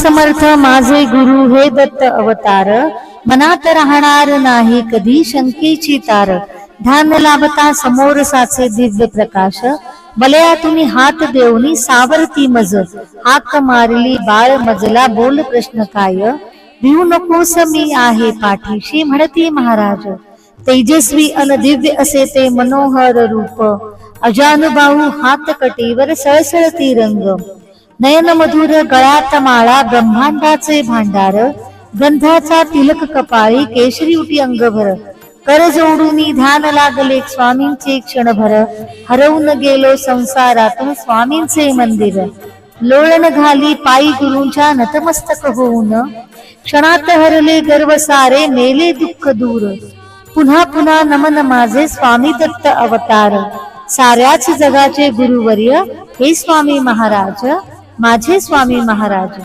समर्थ माझे गुरु हे दत्त अवतार, मनात राहणार नाही कधी शंकेची तार. ध्यान लाभता समोर साचे दिव्य प्रकाश, बलया तुम्ही हात देऊनी सावरती मज. हाक मारली बाळ मजला बोल प्रश्न काय, भिऊ नकोस मी आहे पाठीशी म्हणती महाराज. तेजस्वी अन दिव्य असे ते मनोहर रूप, अजानुबाहू हात कटीवर सळसळती रंग. नयन मधुर गळ्यात माळा ब्रह्मांडाचे भांडार, गंधाचा तिलक कपाळी केशरी उटी अंगभर. कर जोडूनी ध्यान लागले स्वामींचे क्षणभर, हरवून गेलो संसारातून स्वामींचे मंदिर. लोळण घाली पायी गुरूंच्या नतमस्तक होऊन, क्षणात हरले गर्व सारे नेले दुःख दूर. पुन्हा पुन्हा नमन माझे स्वामी दत्त अवतार, साऱ्याच जगाचे गुरुवर्य हे स्वामी महाराज, माझे स्वामी महाराज.